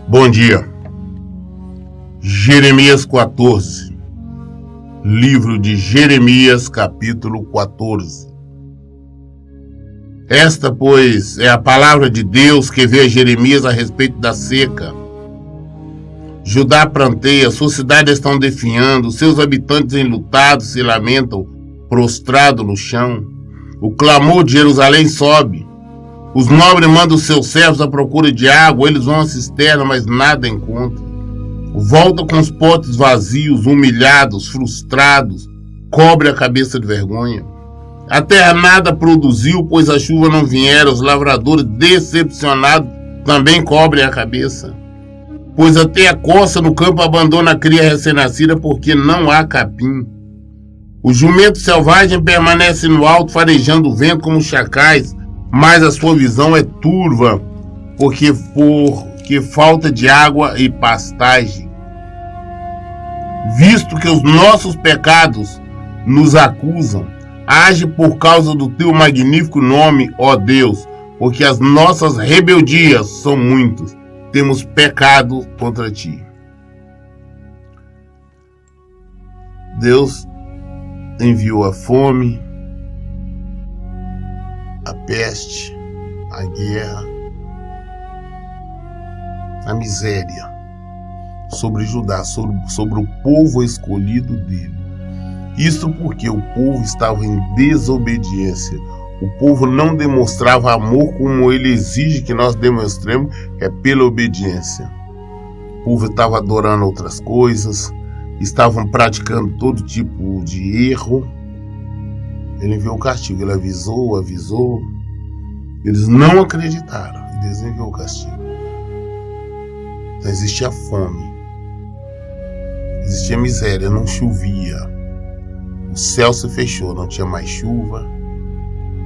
Bom dia. Jeremias 14. Livro de Jeremias, capítulo 14. Esta, pois, é a palavra de Deus que veio a Jeremias a respeito da seca. Judá pranteia, suas cidades estão definhando, seus habitantes enlutados se lamentam, prostrados no chão. O clamor de Jerusalém sobe. Os nobres mandam seus servos à procura de água, eles vão à cisterna, mas nada encontram. Voltam com os potes vazios, humilhados, frustrados, cobre a cabeça de vergonha. A terra nada produziu, pois a chuva não viera, os lavradores decepcionados também cobrem a cabeça. Pois até a coça no campo abandona a cria recém-nascida, porque não há capim. O jumento selvagem permanece no alto, farejando o vento como chacais, mas a sua visão é turva, porque falta de água e pastagem. Visto que os nossos pecados nos acusam, age por causa do teu magnífico nome, ó Deus, porque as nossas rebeldias são muitas, temos pecado contra ti. Deus enviou a fome, a peste, a guerra, a miséria sobre Judá, sobre o povo escolhido dele. Isso porque o povo estava em desobediência. O povo não demonstrava amor como ele exige que nós demonstremos, que é pela obediência. O povo estava adorando outras coisas, estavam praticando todo tipo de erro. Ele enviou o castigo, ele avisou. Eles não acreditaram, e Deus enviou o castigo. Então existia fome, existia miséria, não chovia. O céu se fechou, não tinha mais chuva,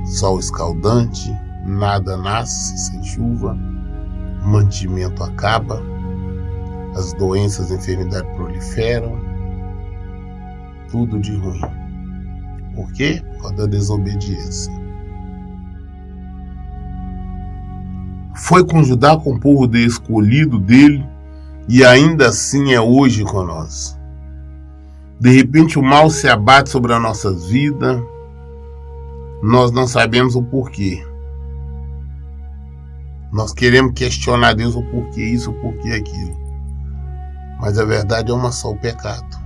sol escaldante, nada nasce sem chuva, o mantimento acaba, as doenças e enfermidades proliferam, tudo de ruim. Por quê? Por causa da desobediência. Foi com Judá, com o povo escolhido dele, e ainda assim é hoje com nós. De repente o mal se abate sobre as nossas vidas, nós não sabemos o porquê. Nós queremos questionar Deus o porquê isso, o porquê aquilo. Mas a verdade é uma só: o pecado.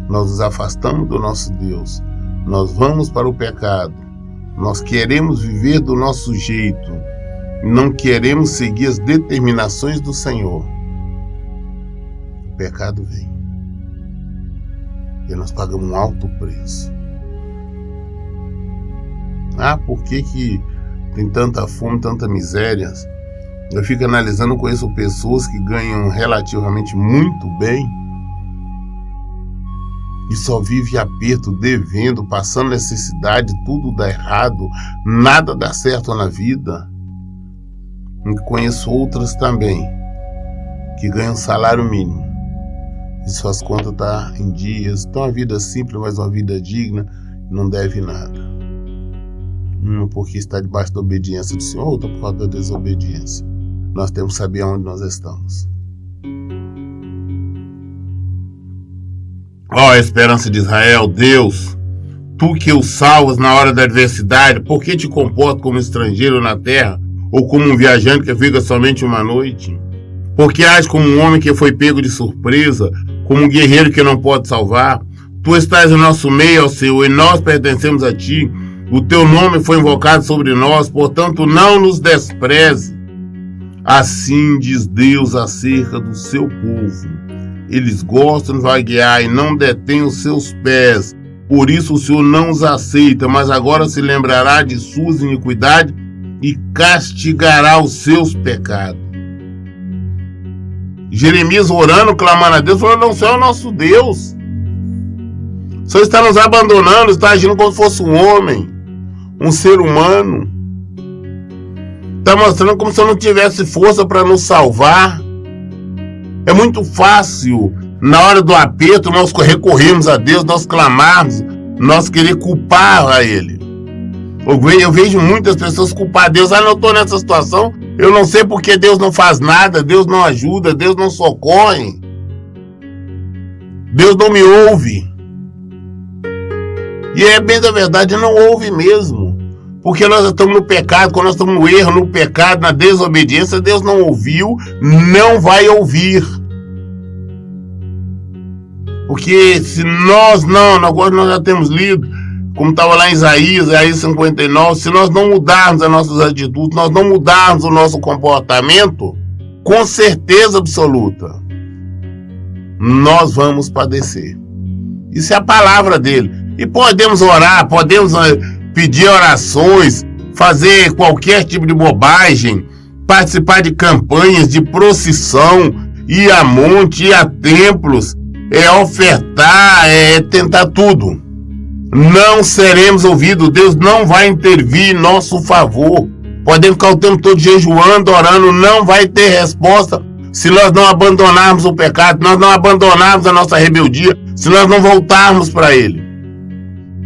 Nós nos afastamos do nosso Deus, nós vamos para o pecado, nós queremos viver do nosso jeito, não queremos seguir as determinações do Senhor. O pecado vem e nós pagamos um alto preço. Por que tem tanta fome, tanta miséria? Eu fico analisando, conheço pessoas que ganham relativamente muito bem e só vive aperto, devendo, passando necessidade, tudo dá errado, nada dá certo na vida. E conheço outras também que ganham salário mínimo e suas contas estão em dias, estão uma vida simples, mas uma vida digna, não deve nada. Porque está debaixo da obediência do Senhor, outra por causa da desobediência. Nós temos que saber onde nós estamos. Ó esperança de Israel, Deus, tu que o salvas na hora da adversidade, por que te comportas como estrangeiro na terra, ou como um viajante que fica somente uma noite? Por que age como um homem que foi pego de surpresa, como um guerreiro que não pode salvar? Tu estás em nosso meio, ó Senhor, e nós pertencemos a ti. O teu nome foi invocado sobre nós, portanto não nos despreze. Assim diz Deus acerca do seu povo. Eles gostam de vaguear e não detêm os seus pés. Por isso o Senhor não os aceita, mas agora se lembrará de suas iniquidades e castigará os seus pecados. Jeremias orando, clamando a Deus, falando: não, o Senhor é o nosso Deus. O Senhor está nos abandonando, está agindo como se fosse um homem, um ser humano. Está mostrando como se eu não tivesse força para nos salvar. É muito fácil, na hora do aperto, nós recorremos a Deus, nós clamarmos, nós querer culpar a Ele. Eu vejo muitas pessoas culpar Deus. Não estou nessa situação, eu não sei porque Deus não faz nada, Deus não ajuda, Deus não socorre, Deus não me ouve. E é bem da verdade, não ouve mesmo. Porque nós estamos no pecado, quando nós estamos no erro, no pecado, na desobediência, Deus não ouviu, não vai ouvir. Porque se nós não, agora nós já temos lido, como estava lá em Isaías 59, se nós não mudarmos as nossas atitudes, nós não mudarmos o nosso comportamento, com certeza absoluta, nós vamos padecer. Isso é a palavra dele. E podemos orar, podemos pedir orações, fazer qualquer tipo de bobagem, participar de campanhas de procissão, ir a monte, ir a templos, ofertar, tentar tudo. Não seremos ouvidos, Deus não vai intervir em nosso favor. Podemos ficar o tempo todo jejuando, orando, não vai ter resposta se nós não abandonarmos o pecado, se nós não abandonarmos a nossa rebeldia, se nós não voltarmos para Ele.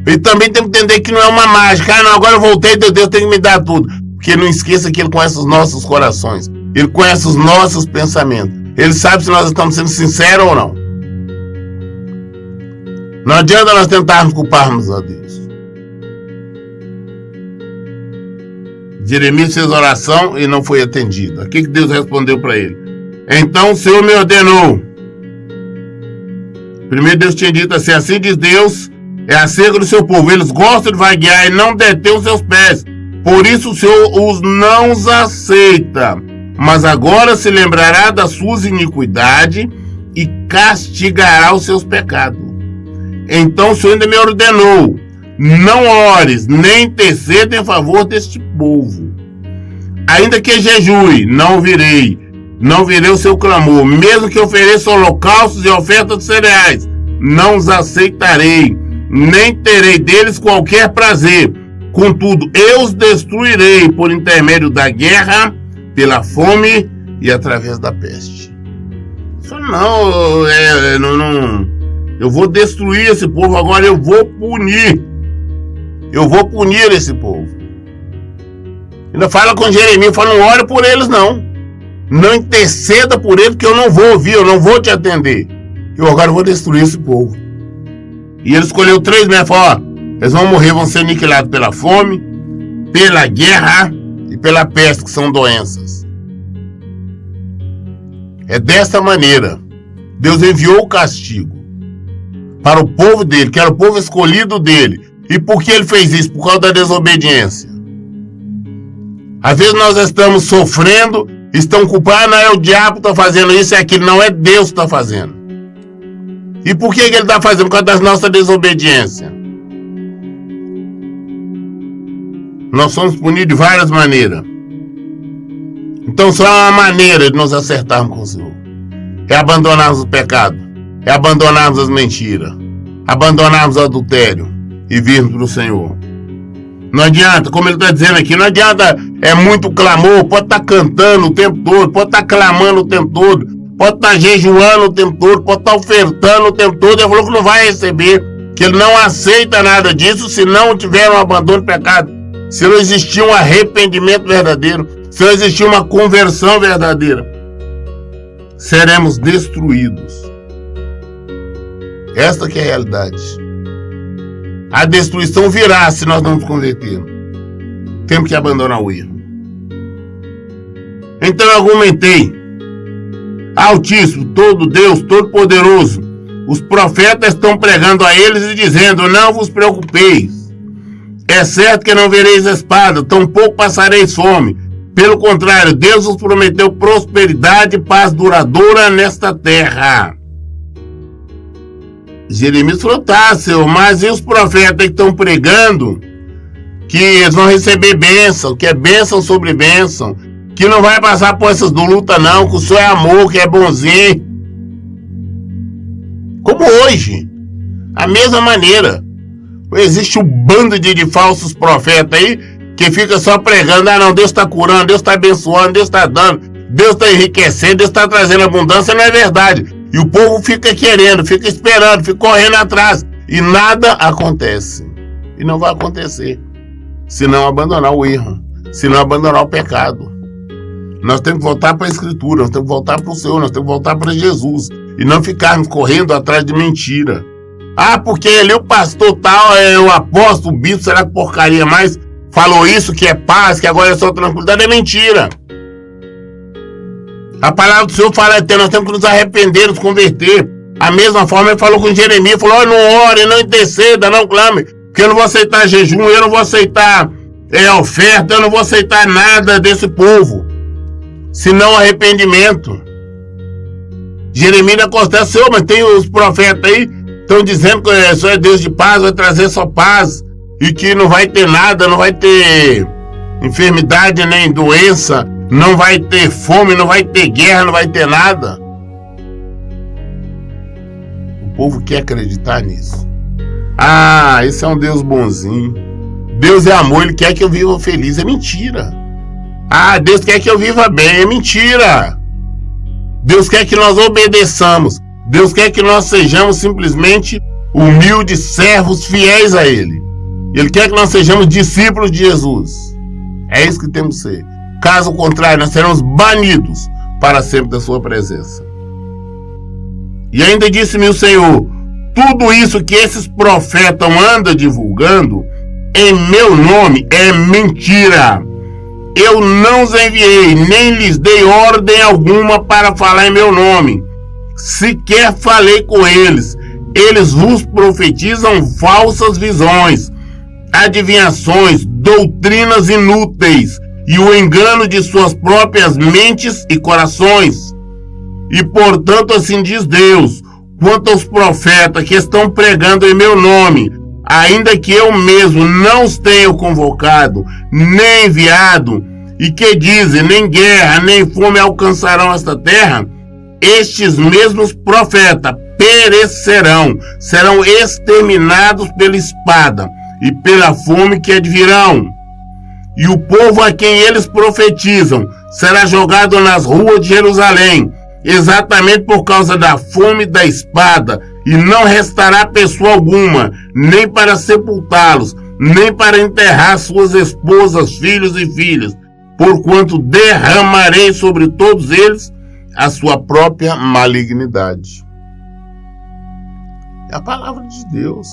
E também temos que entender que não é uma mágica. Não, agora eu voltei, Deus tem que me dar tudo. Porque não esqueça que Ele conhece os nossos corações, Ele conhece os nossos pensamentos, Ele sabe se nós estamos sendo sinceros ou não. Não adianta nós tentarmos culparmos a Deus. Jeremias fez oração e não foi atendido. O que Deus respondeu para ele? Então o Senhor me ordenou. Primeiro Deus tinha dito assim diz Deus, é acerca do seu povo. Eles gostam de vaguear e não detêm os seus pés. Por isso o Senhor os não os aceita. Mas agora se lembrará das suas iniquidades e castigará os seus pecados. Então o Senhor ainda me ordenou: não ores, nem interceda em favor deste povo. Ainda que jejue, não virei o seu clamor. Mesmo que ofereça holocaustos e ofertas de cereais, não os aceitarei, nem terei deles qualquer prazer. Contudo, eu os destruirei por intermédio da guerra, pela fome e através da peste. Isso não, eu vou destruir esse povo, agora eu vou punir. Eu vou punir esse povo. Ainda fala com Jeremias, fala, não ore por eles não. Não interceda por eles, porque eu não vou ouvir, eu não vou te atender. Eu agora vou destruir esse povo. E ele escolheu 3 meses, falou, eles vão morrer, vão ser aniquilados pela fome, pela guerra e pela peste, que são doenças. É dessa maneira, Deus enviou o castigo para o povo dele, que era o povo escolhido dele. E por que ele fez isso? Por causa da desobediência. Às vezes nós estamos sofrendo, estão culpando, não é o diabo que está fazendo isso e aquilo, não é Deus que está fazendo. E por que ele está fazendo? Por causa da nossa desobediência. Nós somos punidos de várias maneiras. Então só há uma maneira de nos acertarmos com o Senhor. É abandonarmos o pecado. É abandonarmos as mentiras, abandonarmos o adultério e virmos para o Senhor. Não adianta, como ele está dizendo aqui, não adianta muito clamor, pode estar cantando o tempo todo, pode estar clamando o tempo todo, pode estar jejuando o tempo todo, pode estar ofertando o tempo todo. Ele falou que não vai receber, que ele não aceita nada disso se não tiver um abandono do pecado, se não existir um arrependimento verdadeiro, se não existir uma conversão verdadeira. Seremos destruídos. Esta que é a realidade. A destruição virá se nós não nos convertermos. Temos que abandonar o erro. Então eu argumentei: Altíssimo, todo Deus, todo poderoso, os profetas estão pregando a eles e dizendo: não vos preocupeis. É certo que não vereis espada, tampouco passareis fome. Pelo contrário, Deus vos prometeu prosperidade e paz duradoura nesta terra. Jeremias falou: tá, Senhor, mas e os profetas que estão pregando que eles vão receber bênção, que é bênção sobre bênção, que não vai passar por essas lutas não, que o Senhor é amor, que é bonzinho. Como hoje, a mesma maneira. Existe um bando de falsos profetas aí que fica só pregando: ah não, Deus está curando, Deus está abençoando, Deus está dando, Deus está enriquecendo, Deus está trazendo abundância. Não é verdade. E o povo fica querendo, fica esperando, fica correndo atrás. e nada acontece. E não vai acontecer se não abandonar o erro, se não abandonar o pecado. Nós temos que voltar para a Escritura, nós temos que voltar para o Senhor, nós temos que voltar para Jesus e não ficarmos correndo atrás de mentira. Ah, porque ali o pastor tal, o apóstolo, o bispo, será que porcaria mais? Falou isso, que é paz, que agora é só tranquilidade, é mentira. A palavra do Senhor fala até, nós temos que nos arrepender, nos converter. A mesma forma ele falou com Jeremias, falou, não ore, não interceda, não clame, porque eu não vou aceitar jejum, eu não vou aceitar oferta, eu não vou aceitar nada desse povo, senão arrependimento. Jeremias acontece, Senhor, mas tem os profetas aí, estão dizendo que o Senhor é Deus de paz, vai trazer só paz, e que não vai ter nada, não vai ter enfermidade nem doença, não vai ter fome, não vai ter guerra, não vai ter nada. O povo quer acreditar nisso. Ah, esse é um Deus bonzinho. Deus é amor, Ele quer que eu viva feliz. É mentira. Ah, Deus quer que eu viva bem. É mentira. Deus quer que nós obedeçamos. Deus quer que nós sejamos simplesmente humildes servos fiéis a Ele. Ele quer que nós sejamos discípulos de Jesus. É isso que temos que ser. Caso contrário, nós seremos banidos para sempre da sua presença. E ainda disse-me o Senhor, tudo isso que esses profetas andam divulgando em meu nome é mentira. Eu não os enviei, nem lhes dei ordem alguma para falar em meu nome. Sequer falei com eles. Eles vos profetizam falsas visões, adivinhações, doutrinas inúteis e o engano de suas próprias mentes e corações. E portanto assim diz Deus, quanto aos profetas que estão pregando em meu nome, ainda que eu mesmo não os tenha convocado, nem enviado, e que dizem, nem guerra, nem fome alcançarão esta terra, estes mesmos profetas perecerão, serão exterminados pela espada e pela fome que advirão. E o povo a quem eles profetizam será jogado nas ruas de Jerusalém, exatamente por causa da fome e da espada, e não restará pessoa alguma, nem para sepultá-los, nem para enterrar suas esposas, filhos e filhas, porquanto derramarei sobre todos eles a sua própria malignidade. É a palavra de Deus.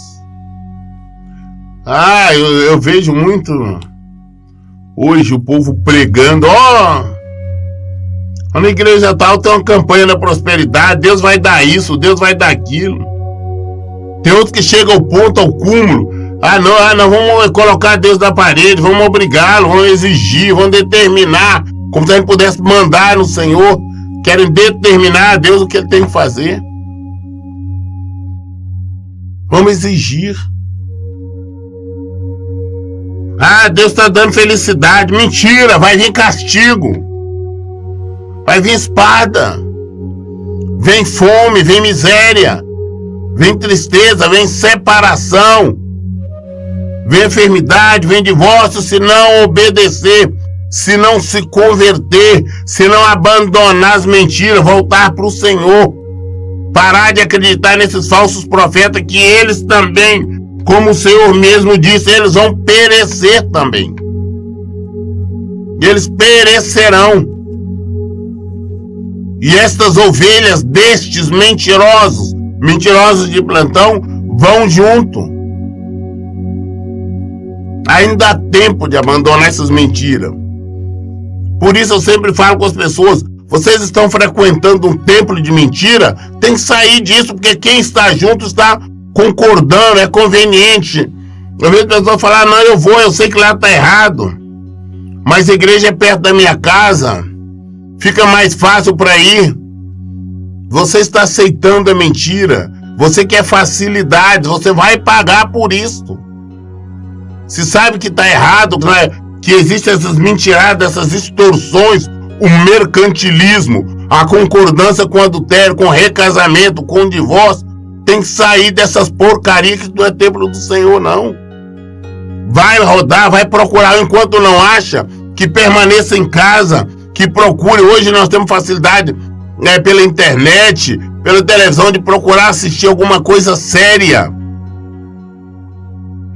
Ah, eu vejo muito hoje o povo pregando, na igreja tal tem uma campanha da prosperidade, Deus vai dar isso, Deus vai dar aquilo. Tem outros que chegam ao ponto, ao cúmulo, não, vamos colocar Deus na parede, vamos obrigá-lo, vamos exigir, vamos determinar, como se a gente pudesse mandar no Senhor, querem determinar a Deus o que Ele tem que fazer. Vamos exigir. Deus está dando felicidade. Mentira, vai vir castigo. Vai vir espada. Vem fome, vem miséria. Vem tristeza, vem separação. Vem enfermidade, vem divórcio, se não obedecer, se não se converter, se não abandonar as mentiras, voltar para o Senhor. Parar de acreditar nesses falsos profetas que eles também, como o Senhor mesmo disse, eles vão perecer também. Eles perecerão. E estas ovelhas destes mentirosos de plantão, vão junto. Ainda há tempo de abandonar essas mentiras. Por isso eu sempre falo com as pessoas, vocês estão frequentando um templo de mentira, tem que sair disso, porque quem está junto está concordando, é conveniente. Eu vejo pessoas falar, não, eu sei que lá está errado, mas a igreja é perto da minha casa, fica mais fácil para ir. Você está aceitando a mentira, você quer facilidade, você vai pagar por isso. Se sabe que está errado, que existem essas mentiradas, essas extorsões, o mercantilismo, a concordância com o adultério, com o recasamento, com o divórcio, tem que sair dessas porcarias que não é templo do Senhor, não. Vai rodar, vai procurar, enquanto não acha, que permaneça em casa, que procure. Hoje nós temos facilidade pela internet, pela televisão, de procurar assistir alguma coisa séria.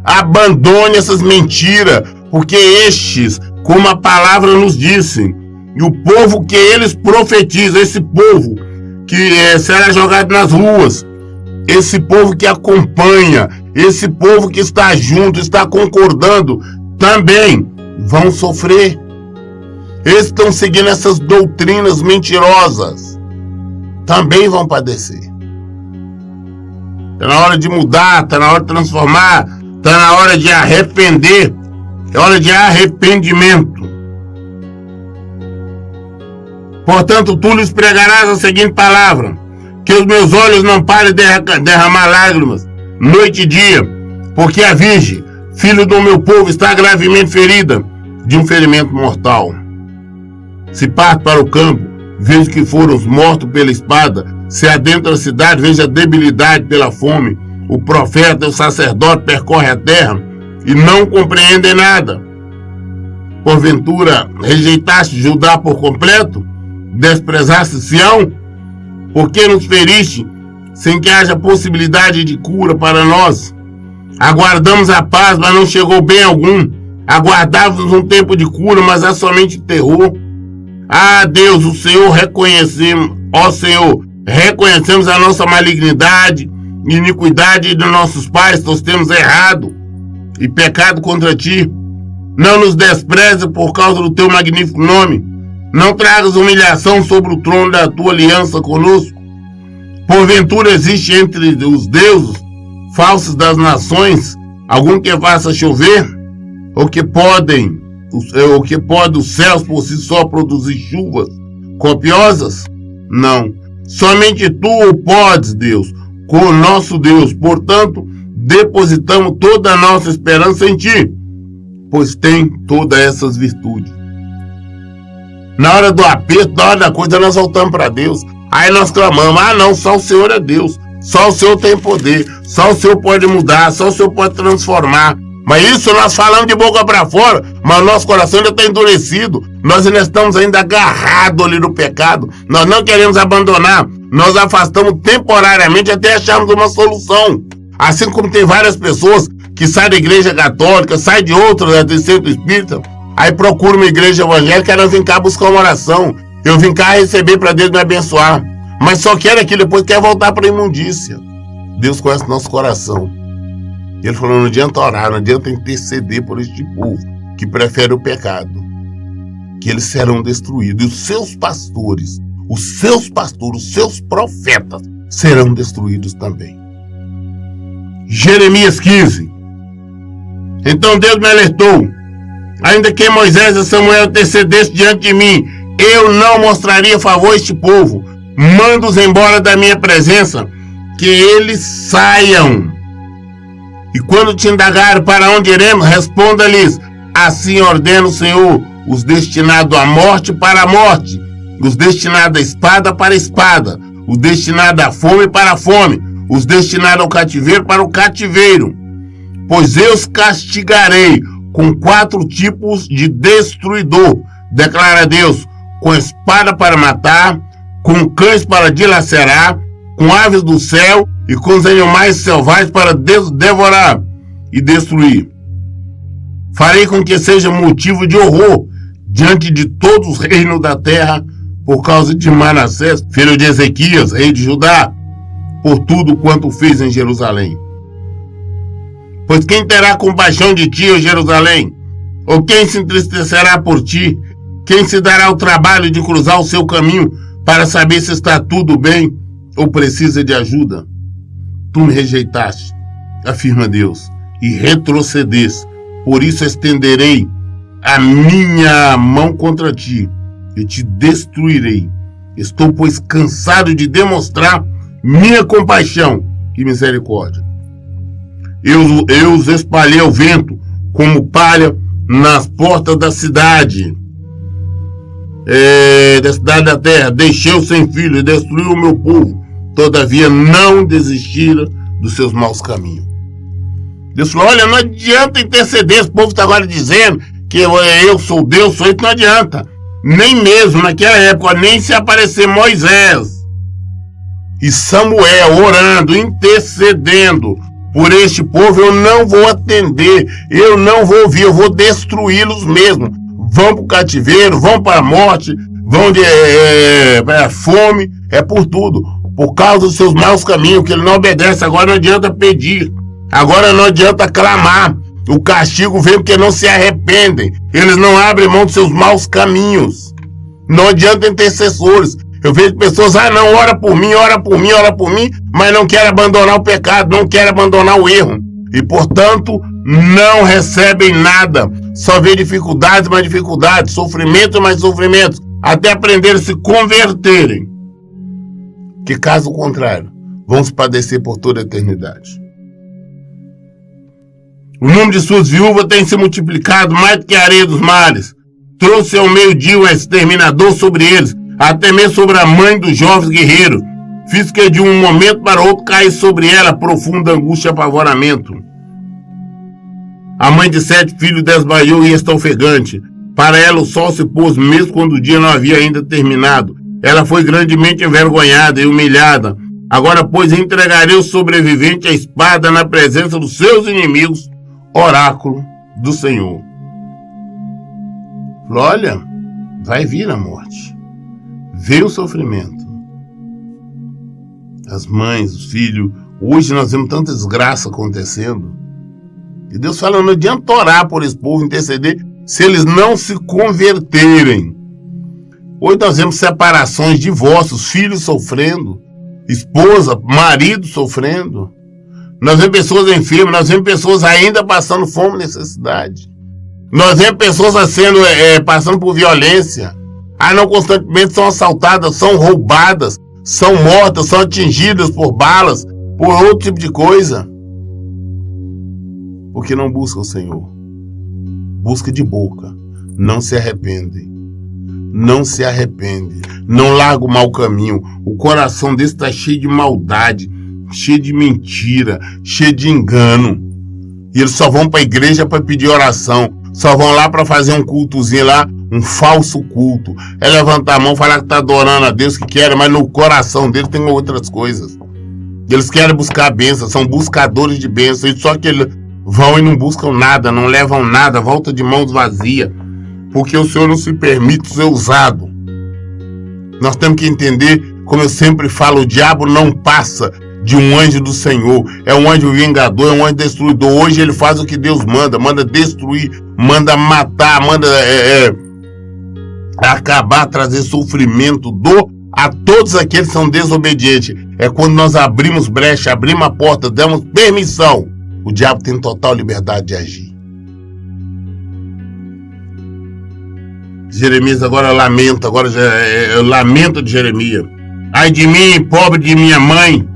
abandone essas mentiras, porque estes, como a palavra nos disse, e o povo que eles profetizam, esse povo que será jogado nas ruas, esse povo que acompanha, esse povo que está junto, está concordando, também vão sofrer. Eles estão seguindo essas doutrinas mentirosas, também vão padecer. Está na hora de mudar, está na hora de transformar, está na hora de arrepender, é hora de arrependimento. Portanto, tu lhes pregarás a seguinte palavra: que os meus olhos não parem de derramar lágrimas, noite e dia, porque a virgem, filho do meu povo, está gravemente ferida de um ferimento mortal. Se parto para o campo, vejo que foram os mortos pela espada. Se adentra a cidade, vejo a debilidade pela fome. O profeta e o sacerdote percorrem a terra e não compreendem nada. Porventura, rejeitaste Judá por completo? Desprezaste Sião? Por que nos feriste sem que haja possibilidade de cura para nós? Aguardamos a paz, mas não chegou bem algum. Aguardávamos um tempo de cura, mas há somente terror. Ah, Deus, o Senhor reconhecemos, ó Senhor, reconhecemos a nossa malignidade e iniquidade de nossos pais, nós temos errado e pecado contra ti. Não nos despreze por causa do teu magnífico nome. Não tragas humilhação sobre o trono da tua aliança conosco. Porventura existe entre os deuses falsos das nações algum que faça chover? Ou que pode os céus por si só produzir chuvas copiosas? Não. Somente tu o podes, Deus, com o nosso Deus. Portanto, depositamos toda a nossa esperança em ti, pois tem todas essas virtudes. Na hora do aperto, na hora da coisa, nós voltamos para Deus. Aí nós clamamos: ah não, só o Senhor é Deus, só o Senhor tem poder, só o Senhor pode mudar, só o Senhor pode transformar. Mas isso nós falamos de boca para fora, mas o nosso coração ainda está endurecido. Nós ainda estamos ainda agarrados ali no pecado. Nós não queremos abandonar. Nós afastamos temporariamente até acharmos uma solução. Assim como tem várias pessoas que saem da igreja católica, saem de outras, do centro espírita, aí procuram uma igreja evangélica, elas vêm cá buscar uma oração. Eu vim cá receber para Deus me abençoar. Mas só quer aquilo, depois quer voltar para a imundícia. Deus conhece nosso coração. Ele falou: não adianta orar, não adianta interceder por este povo que prefere o pecado, que eles serão destruídos. E os seus pastores, os seus profetas serão destruídos também. Jeremias 15. Então Deus me alertou: ainda que Moisés e Samuel intercedessem diante de mim, eu não mostraria favor a este povo. Manda-os embora da minha presença, que eles saiam. E quando te indagarem para onde iremos, responda-lhes: assim ordena o Senhor, os destinados à morte para a morte, os destinados à espada para a espada, os destinados à fome para a fome, os destinados ao cativeiro para o cativeiro. Pois eu os castigarei com 4 tipos de destruidor, declara Deus: com espada para matar, com cães para dilacerar, com aves do céu e com os animais selvagens para devorar e destruir. Farei com que seja motivo de horror diante de todos os reinos da terra, por causa de Manassés, filho de Ezequias, rei de Judá, por tudo quanto fez em Jerusalém. Pois quem terá compaixão de ti, ó Jerusalém? Ou quem se entristecerá por ti? Quem se dará o trabalho de cruzar o seu caminho para saber se está tudo bem ou precisa de ajuda? Tu me rejeitaste, afirma Deus, e retrocedeste. Por isso estenderei a minha mão contra ti e te destruirei. Estou, pois, cansado de demonstrar minha compaixão e misericórdia. Eu os espalhei ao vento como palha nas portas da cidade, da terra. Deixei-o sem filho e destruí o meu povo. Todavia não desistira dos seus maus caminhos. Deus falou: olha, não adianta interceder. Esse povo está agora dizendo que eu sou Deus, sou isso, não adianta. Nem mesmo naquela época, nem se aparecer Moisés e Samuel orando, intercedendo por este povo eu não vou atender, eu não vou ouvir, eu vou destruí-los mesmo. Vão para o cativeiro, vão para a morte, vão de fome, é por tudo. Por causa dos seus maus caminhos, que ele não obedece. Agora não adianta pedir, agora não adianta clamar. O castigo vem porque não se arrependem. Eles não abrem mão dos seus maus caminhos. Não adianta intercessores. Eu vejo pessoas, não, ora por mim, mas não quer abandonar o pecado, não quer abandonar o erro. E, portanto, não recebem nada. Só vê dificuldades, mais dificuldades, sofrimentos, mais sofrimentos, até aprenderem a se converterem. Que, caso contrário, vão se padecer por toda a eternidade. O número de suas viúvas tem se multiplicado mais do que a areia dos mares. Trouxe ao meio-dia um exterminador sobre eles, até mesmo sobre a mãe dos jovens guerreiros. Fiz que de um momento para outro caísse sobre ela profunda angústia e apavoramento. A mãe de 7 filhos desmaiou e está ofegante. Para ela o sol se pôs mesmo quando o dia não havia ainda terminado. Ela foi grandemente envergonhada e humilhada. Agora, pois, entregarei o sobrevivente à espada na presença dos seus inimigos, oráculo do Senhor. Olha, vai vir a morte. Veio o sofrimento. As mães, os filhos. Hoje nós vemos tanta desgraça acontecendo. E Deus fala, não adianta orar por esse povo, interceder, se eles não se converterem. Hoje nós vemos separações, divórcios, filhos sofrendo, esposa, marido sofrendo. Nós vemos pessoas enfermas, nós vemos pessoas ainda passando fome e necessidade. Nós vemos pessoas passando por violência. Não constantemente são assaltadas, são roubadas, são mortas, são atingidas por balas, por outro tipo de coisa. Porque não buscam o Senhor. Busca de boca. Não se arrependem. Não se arrependem. Não larga o mau caminho. O coração desse está cheio de maldade, cheio de mentira, cheio de engano. E eles só vão para a igreja para pedir oração. Só vão lá para fazer um cultozinho lá, um falso culto. É levantar a mão, falar que está adorando a Deus, que quer, mas no coração deles tem outras coisas. Eles querem buscar a bênção, são buscadores de bênção. E só que eles vão e não buscam nada, não levam nada, volta de mãos vazias. Porque o Senhor não se permite ser usado. Nós temos que entender, como eu sempre falo, o diabo não passa de um anjo do Senhor. É um anjo vingador, é um anjo destruidor. Hoje ele faz o que Deus manda. Manda destruir, manda matar, manda acabar, trazer sofrimento, dor a todos aqueles que são desobedientes. É quando nós abrimos brecha, abrimos a porta, damos permissão. O diabo tem total liberdade de agir. Jeremias agora lamenta, é o lamento de Jeremias. Ai de mim, pobre de minha mãe,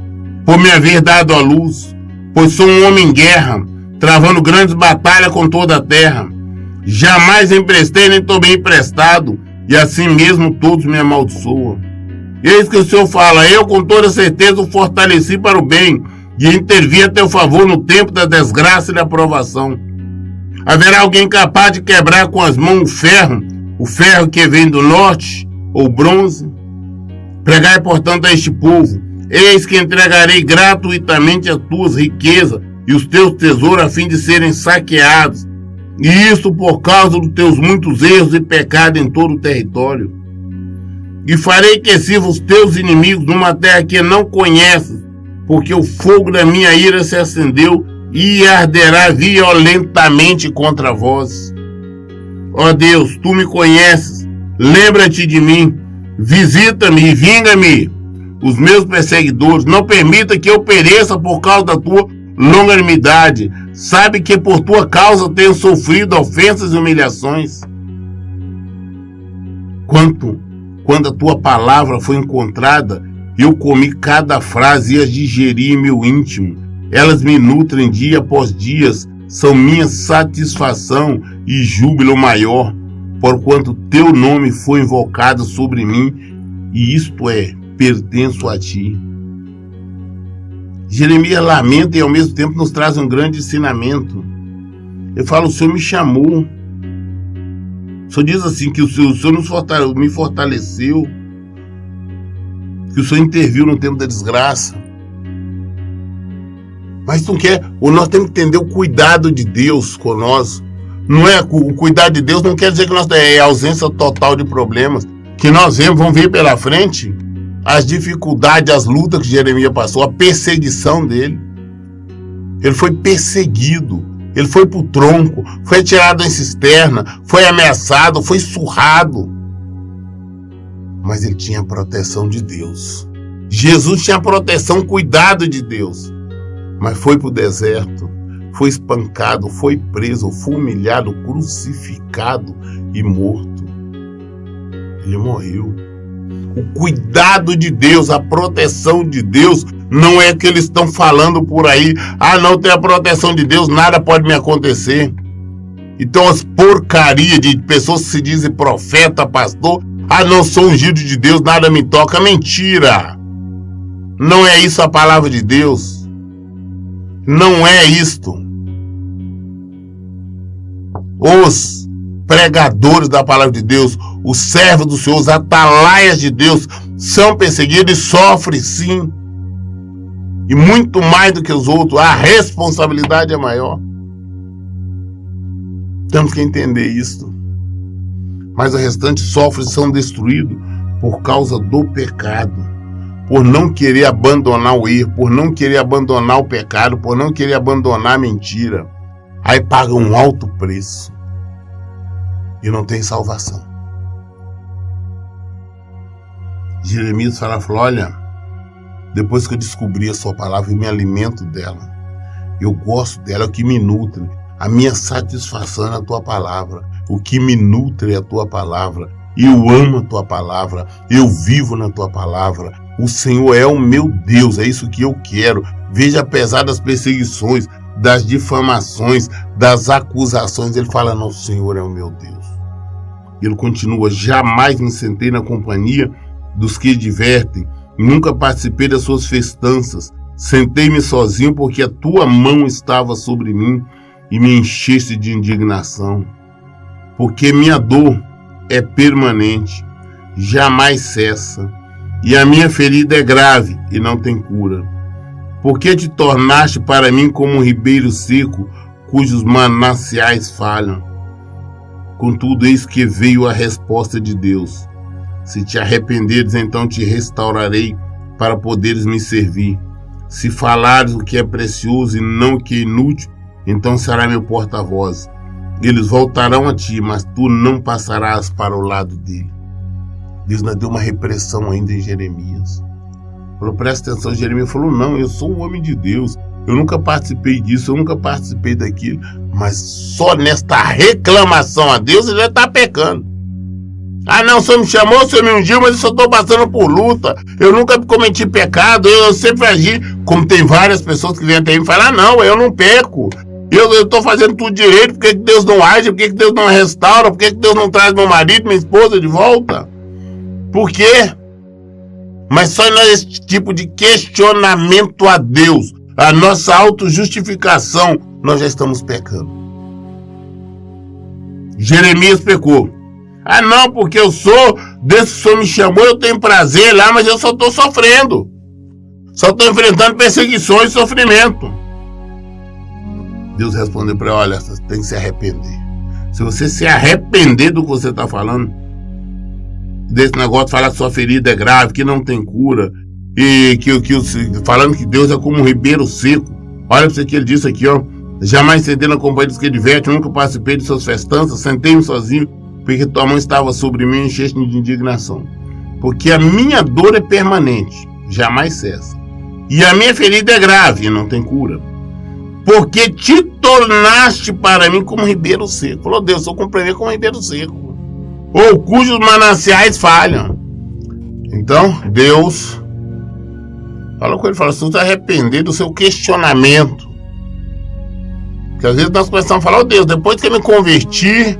por me haver dado à luz, pois sou um homem em guerra, travando grandes batalhas com toda a terra. Jamais emprestei nem tomei emprestado, e assim mesmo todos me amaldiçoam. Eis que o Senhor fala, eu com toda certeza o fortaleci para o bem, e intervi a teu favor no tempo da desgraça e da provação. Haverá alguém capaz de quebrar com as mãos o ferro que vem do norte, ou bronze? Pregai, portanto, a este povo, eis que entregarei gratuitamente as tuas riquezas e os teus tesouros a fim de serem saqueados, e isso por causa dos teus muitos erros e pecados em todo o território. E farei que sirva os teus inimigos numa terra que não conheces, porque o fogo da minha ira se acendeu e arderá violentamente contra vós. Ó Deus, tu me conheces, lembra-te de mim, visita-me e vinga-me os meus perseguidores, não permita que eu pereça por causa da tua longanimidade. Sabe que por tua causa tenho sofrido ofensas e humilhações. Quando a tua palavra foi encontrada, eu comi cada frase e as digeri em meu íntimo. Elas me nutrem dia após dia, são minha satisfação e júbilo maior, porquanto teu nome foi invocado sobre mim, e isto pertenço a ti. Jeremias lamenta e ao mesmo tempo nos traz um grande ensinamento. Ele fala, o Senhor me chamou. O Senhor diz assim, que o Senhor me fortaleceu, que o Senhor interviu no tempo da desgraça. Mas não quer. Ou nós temos que entender o cuidado de Deus com nós. Não é, o cuidado de Deus não quer dizer que nós é ausência total de problemas. Que nós vamos ver pela frente as dificuldades, as lutas que Jeremias passou, a perseguição dele. Ele foi perseguido, ele foi pro tronco, foi tirado em cisterna, foi ameaçado, foi surrado. Mas ele tinha a proteção de Deus. Jesus tinha a proteção, cuidado de Deus. Mas foi pro deserto, foi espancado, foi preso, foi humilhado, crucificado e morto. Ele morreu. O cuidado de Deus, a proteção de Deus, não é que eles estão falando por aí. Ah, não tem a proteção de Deus, nada pode me acontecer. Então as porcarias de pessoas que se dizem profeta, pastor, ah, não sou ungido de Deus, nada me toca. Mentira! Não é isso a palavra de Deus. Não é isto. Os pregadores da palavra de Deus, os servos do Senhor, os atalaias de Deus, são perseguidos e sofrem sim. E muito mais do que os outros, a responsabilidade é maior. Temos que entender isso. Mas o restante sofre e são destruídos por causa do pecado. Por não querer abandonar o erro, por não querer abandonar o pecado, por não querer abandonar a mentira. Aí pagam um alto preço. E não tem salvação. Jeremias falou, olha, depois que eu descobri a sua palavra e me alimento dela, eu gosto dela, é o que me nutre. A minha satisfação é a tua palavra. O que me nutre é a tua palavra. Eu amo a tua palavra. Eu vivo na tua palavra. O Senhor é o meu Deus. É isso que eu quero. Veja, apesar das perseguições, das difamações, das acusações, ele fala, não, o Senhor é o meu Deus. Ele continua, jamais me sentei na companhia dos que divertem, nunca participei das suas festanças, sentei-me sozinho porque a tua mão estava sobre mim e me encheste de indignação. Porque minha dor é permanente, jamais cessa, e a minha ferida é grave e não tem cura. Porque te tornaste para mim como um ribeiro seco, cujos mananciais falham. Contudo, eis que veio a resposta de Deus. Se te arrependeres, então te restaurarei para poderes me servir. Se falares o que é precioso e não o que é inútil, então será meu porta-voz. Eles voltarão a ti, mas tu não passarás para o lado dele. Deus nos deu uma repressão ainda em Jeremias. Falou, presta atenção, Jeremias falou, não, eu sou um homem de Deus. Eu nunca participei disso, eu nunca participei daquilo. Mas só nesta reclamação a Deus ele já está pecando. Ah não, o Senhor me chamou, o Senhor me ungiu, mas eu só estou passando por luta. Eu nunca cometi pecado, eu sempre agi. Como tem várias pessoas que vêm até mim e falam, ah não, eu não peco. Eu estou fazendo tudo direito, por que Deus não age, por que Deus não restaura, por que Deus não traz meu marido, minha esposa de volta? Por quê? Mas só nesse tipo de questionamento a Deus, a nossa autojustificação, nós já estamos pecando. Jeremias pecou. Ah não, porque eu sou, Deus que o Senhor me chamou, eu tenho prazer lá, mas eu só estou sofrendo. Só estou enfrentando perseguições e sofrimento. Deus respondeu para ele, olha, você tem que se arrepender. Se você se arrepender do que você está falando, desse negócio de falar que sua ferida é grave, que não tem cura, e falando que Deus é como um ribeiro seco. Olha para você que ele disse aqui, ó. Jamais sentei na companhia dos que divertem, nunca participei de suas festanças, sentei-me sozinho, porque tua mão estava sobre mim e encheste-me de indignação. Porque a minha dor é permanente, jamais cessa. E a minha ferida é grave e não tem cura. Porque te tornaste para mim como um ribeiro seco. Falou, Deus, eu compreendi como um ribeiro seco. Ou cujos mananciais falham. Então, Deus falou com ele, falou, se você arrepender do seu questionamento. Porque às vezes nós começamos a falar, oh Deus, depois que eu me converti,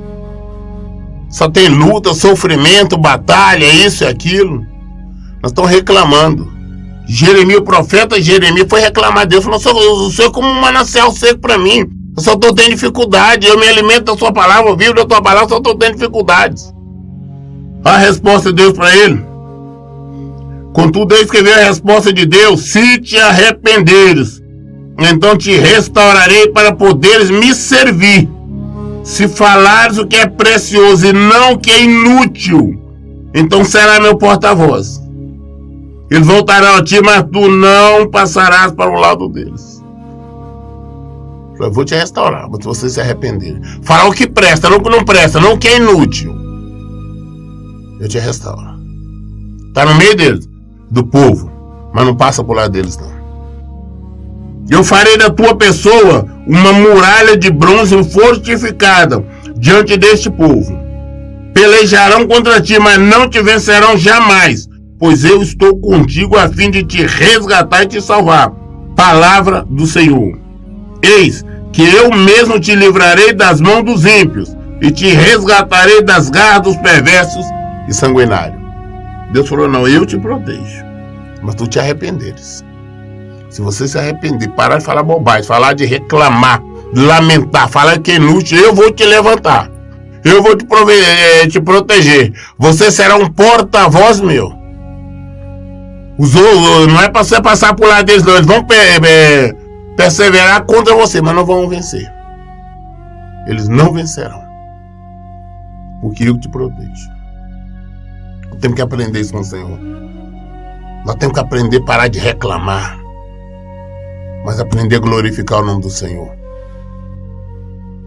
só tem luta, sofrimento, batalha, isso e aquilo. Nós estamos reclamando. Jeremias, o profeta Jeremias foi reclamar a Deus, falou, o Senhor é como um manancial seco para mim. Eu só estou tendo dificuldade, eu me alimento da sua palavra, eu vivo da tua palavra, só estou tendo dificuldades. A resposta de Deus para ele. Contudo, eis que veio a resposta de Deus, se te arrependeres. então te restaurarei para poderes me servir. Se falares o que é precioso e não o que é inútil, então será meu porta-voz. Eles voltarão a ti, mas tu não passarás para o lado deles. Eu vou te restaurar, mas se vocês se arrependerem. Fará o que presta, não o que não presta, não o que é inútil. Eu te restauro. Está no meio deles, do povo, mas não passa por lado deles, não. Eu farei da tua pessoa uma muralha de bronze fortificada diante deste povo. Pelejarão contra ti, mas não te vencerão jamais, pois eu estou contigo a fim de te resgatar e te salvar. Palavra do Senhor. Eis que eu mesmo te livrarei das mãos dos ímpios e te resgatarei das garras dos perversos e sanguinários. Deus falou, não, eu te protejo, mas tu te arrependeres. Se você se arrepender, parar de falar bobagem, falar de reclamar, de lamentar, falar que é inútil, eu vou te levantar. Eu vou te proteger. Você será um porta-voz meu. Não é para você passar por lá deles, não. Eles vão perseverar contra você, mas não vão vencer. Eles não vencerão. Porque eu te protejo. Temos que aprender isso com o Senhor. Nós temos que aprender a parar de reclamar, mas aprender a glorificar o nome do Senhor.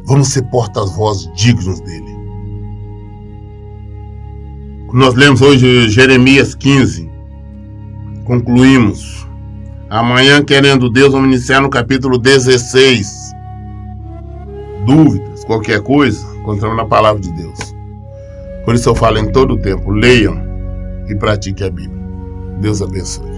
Vamos ser porta-voz dignos dele. Nós lemos hoje Jeremias 15. Concluímos. Amanhã, querendo Deus, vamos iniciar no capítulo 16. Dúvidas, qualquer coisa, encontramos na palavra de Deus. Por isso eu falo em todo o tempo, leiam e pratiquem a Bíblia. Deus abençoe.